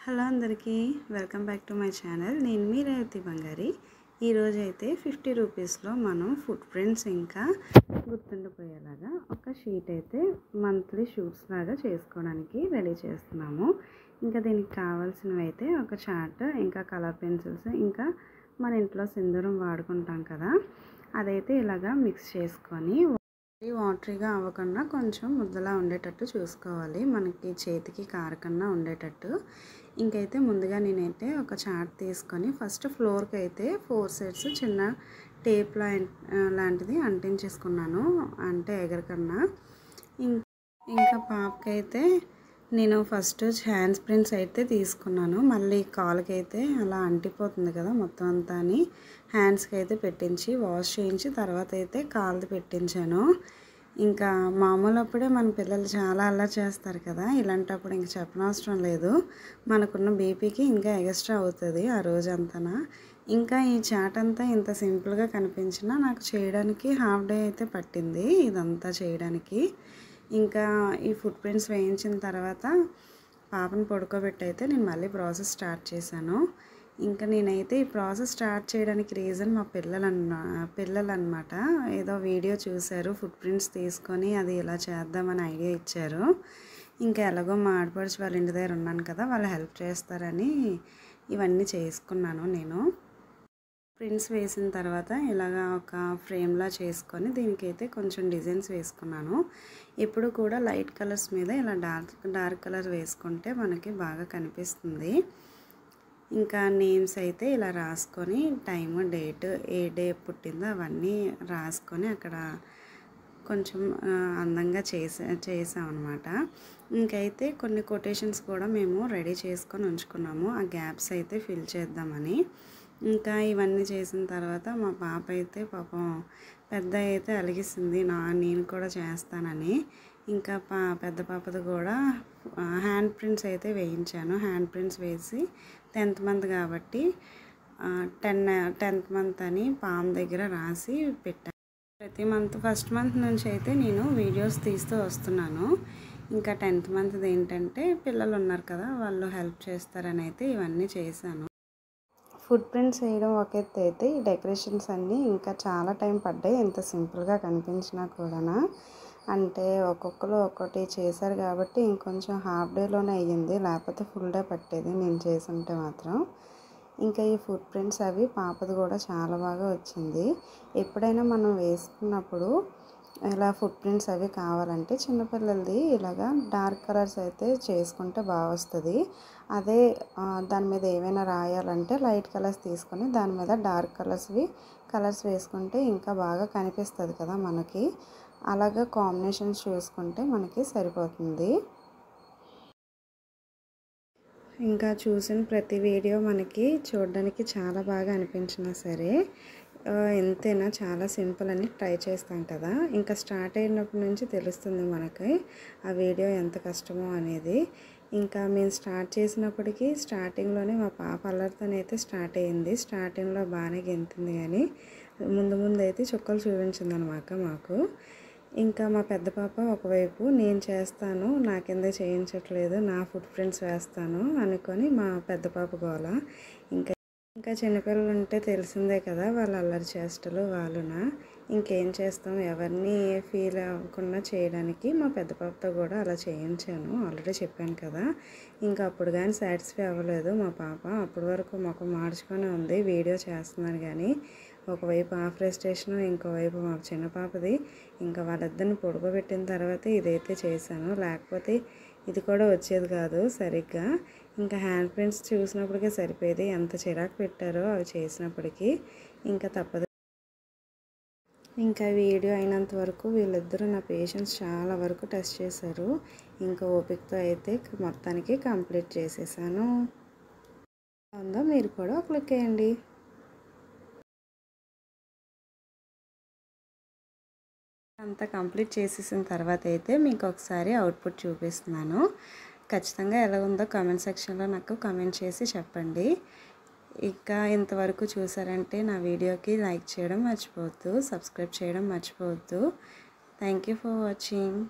Hello అందరికీ welcome back to my channel. నేను మీ రేవతి బంగారి. ఈరోజు అయితే 50 రూపీస్లో మనం ఫుట్ ప్రింట్స్ ఇంకా గుర్తుండిపోయేలాగా ఒక షీట్ అయితే మంత్లీ షూట్స్ లాగా చేసుకోవడానికి రెడీ చేస్తున్నాము. ఇంకా దీనికి కావాల్సినవి అయితే ఒక చార్ట్, ఇంకా కలర్ పెన్సిల్స్, ఇంకా మన ఇంట్లో సింధూరం వాడుకుంటాం కదా, అదైతే ఇలాగా మిక్స్ చేసుకొని వాటరీగా అవ్వకుండా కొంచెం ముద్దలా ఉండేటట్టు చూసుకోవాలి, మనకి చేతికి కారకన్నా ఉండేటట్టు. ఇంకైతే ముందుగా నేనైతే ఒక చార్ట్ తీసుకొని ఫస్ట్ ఫ్లోర్కి అయితే 4 సెట్స్ చిన్న టేప్ లాంటిది అంటించేసుకున్నాను, అంటే ఎగరకన్నా. ఇంకా పాపకైతే నేను ఫస్ట్ హ్యాండ్స్ ప్రింట్స్ అయితే తీసుకున్నాను. మళ్ళీ కాలుకి అయితే అలా అంటిపోతుంది కదా మొత్తం అంతా అని హ్యాండ్స్కి అయితే పెట్టించి వాష్ చేయించి తర్వాత అయితే కాలుది పెట్టించాను. ఇంకా మామూలు అప్పుడే మన పిల్లలు చాలా అల్లరి చేస్తారు కదా, ఇలాంటప్పుడు ఇంక చెప్పనవసరం లేదు, మనకున్న బీపీకి ఇంకా ఎక్స్ట్రా అవుతుంది ఆ రోజంతా. ఇంకా ఈ చాట్ అంతా ఇంత సింపుల్గా కనిపించినా నాకు చేయడానికి హాఫ్ డే అయితే పట్టింది ఇదంతా చేయడానికి. ఇంకా ఈ ఫుట్ ప్రింట్స్ వేయించిన తర్వాత పాపను పడుకోబెట్టి అయితే నేను మళ్ళీ ప్రాసెస్ స్టార్ట్ చేశాను. ఇంకా నేనైతే ఈ ప్రాసెస్ స్టార్ట్ చేయడానికి రీజన్ మా పిల్లలు అన్నమాట. ఏదో వీడియో చూశారు, ఫుట్ ప్రింట్స్ తీసుకొని అది ఇలా చేద్దామని ఐడియా ఇచ్చారు. ఇంకా ఎలాగో మా ఆడపడుచు వాళ్ళ ఇంటి దగ్గర ఉన్నాను కదా, వాళ్ళు హెల్ప్ చేస్తారని ఇవన్నీ చేసుకున్నాను. నేను ప్రింట్స్ వేసిన తర్వాత ఇలాగా ఒక ఫ్రేమ్లా చేసుకొని దీనికైతే కొంచెం డిజైన్స్ వేసుకున్నాను. ఎప్పుడు కూడా లైట్ కలర్స్ మీద ఇలా డార్క్ కలర్ వేసుకుంటే మనకి బాగా కనిపిస్తుంది. ఇంకా నేమ్స్ అయితే ఇలా రాసుకొని టైము, డేట్, ఏ డే పుట్టిందో అవన్నీ రాసుకొని అక్కడ కొంచెం అందంగా చేసామన్నమాట. ఇంకైతే కొన్ని కొటేషన్స్ కూడా మేము రెడీ చేసుకొని ఉంచుకున్నాము, ఆ గ్యాప్స్ అయితే ఫిల్ చేద్దామని. ఇంకా ఇవన్నీ చేసిన తర్వాత మా పాప అయితే పాపం పెద్ద అయితే అలిగిస్తుంది నేను కూడా చేస్తానని. ఇంకా పెద్ద పాపది కూడా హ్యాండ్ ప్రింట్స్ అయితే వేయించాను. హ్యాండ్ ప్రింట్స్ వేసి 10th మంత్ కాబట్టి 10th మంత్ అని పామ్ దగ్గర రాసి పెట్టాను. ప్రతి మంత్ ఫస్ట్ మంత్ నుంచి అయితే నేను వీడియోస్ తీస్తూ వస్తున్నాను. ఇంకా 10th మంత్ ఏంటంటే పిల్లలు ఉన్నారు కదా, వాళ్ళు హెల్ప్ చేస్తారని అయితే ఇవన్నీ చేశాను. ఫుట్ ప్రింట్స్ వేయడం ఒక ఎత్తు అయితే ఈ డెకరేషన్స్ అన్నీ ఇంకా చాలా టైం పడ్డాయి, ఎంత సింపుల్గా కనిపించినా కూడా. అంటే ఒక్కొక్కరు ఒక్కటి చేశారు కాబట్టి ఇంకొంచెం హాఫ్ డేలోనే అయ్యింది, లేకపోతే ఫుల్ డే పట్టేది నేను చేసుంటే మాత్రం. ఇంకా ఈ ఫుట్ ప్రింట్స్ అవి పాపది కూడా చాలా బాగా వచ్చింది. ఎప్పుడైనా మనం వేసుకున్నప్పుడు ఇలా ఫుట్ ప్రింట్స్ అవి కావాలంటే చిన్నపిల్లలది ఇలాగా డార్క్ కలర్స్ అయితే చేసుకుంటే బాగా వస్తుంది. అదే దాని మీద ఏమైనా రాయాలంటే లైట్ కలర్స్ తీసుకొని దాని మీద డార్క్ కలర్స్ వేసుకుంటే ఇంకా బాగా కనిపిస్తుంది కదా మనకి. అలాగా కాంబినేషన్స్ చూసుకుంటే మనకి సరిపోతుంది. ఇంకా చూసిన ప్రతి వీడియో మనకి చూడడానికి చాలా బాగా అనిపించినా సరే ఎంతైనా చాలా సింపుల్ అని ట్రై చేస్తాం కదా, ఇంకా స్టార్ట్ అయినప్పటి నుంచి తెలుస్తుంది మనకి ఆ వీడియో ఎంత కష్టమో అనేది. ఇంకా మేము స్టార్ట్ చేసినప్పటికీ స్టార్టింగ్లోనే మా పాప అల్లరితోనైతే స్టార్ట్ అయ్యింది. స్టార్టింగ్లో బాగానే గెంతుంది కానీ ముందు అయితే చుక్కలు చూపించింది అనమాట మాకు. ఇంకా మా పెద్ద పాప ఒకవైపు నేను చేస్తాను, నాకెందుకు చేయించట్లేదు, నా ఫుట్ ప్రింట్స్ వేస్తాను అనుకొని మా పెద్ద పాప గోల. ఇంకా చిన్నపిల్లలు ఉంటే తెలిసిందే కదా, వాళ్ళ అల్లరి చేష్టలు వాళ్ళున. ఇంకేం చేస్తాం, ఎవరిని ఫీల్ అవ్వకుండా చేయడానికి మా పెద్ద పాపతో కూడా అలా చేయించాను, ఆల్రెడీ చెప్పాను కదా. ఇంకా అప్పుడు కానీ సాటిస్ఫై అవ్వలేదు మా పాప, అప్పటి వరకు ముఖం మార్చుకొని ఉంది వీడియో చేస్తున్నాను కానీ. ఒకవైపు ఆ ఫ్రస్ట్రేషన్, ఇంకోవైపు మా చిన్న పాపది. ఇంకా వాళ్ళిద్దరిని పడుకోబెట్టిన తర్వాత ఇదైతే చేశాను, లేకపోతే ఇది కూడా వచ్చేది కాదు సరిగ్గా. ఇంకా హ్యాండ్ ప్రింట్స్ చూసినప్పటికే సరిపోయేది, ఎంత చిరాకు పెట్టారో అవి చేసినప్పటికీ. ఇంకా తప్పదు. ఇంకా వీడియో అయినంత వరకు వీళ్ళిద్దరూ నా పేషెన్స్ చాలా వరకు టెస్ట్ చేశారు. ఇంకా ఓపికతో అయితే మొత్తానికి కంప్లీట్ చేసేసాను. ఉందో మీరు కూడా ఒక లుక్ వేయండి. అంతా కంప్లీట్ చేసేసిన తర్వాత అయితే మీకు ఒకసారి అవుట్పుట్ చూపిస్తున్నాను. ఖచ్చితంగా ఎలా ఉందో కామెంట్ సెక్షన్లో నాకు కామెంట్ చేసి చెప్పండి. ఇంకా ఇంతవరకు చూసారంటే నా వీడియోకి లైక్ చేయడం మర్చిపోవద్దు, సబ్స్క్రైబ్ చేయడం మర్చిపోవద్దు. Thank you for watching.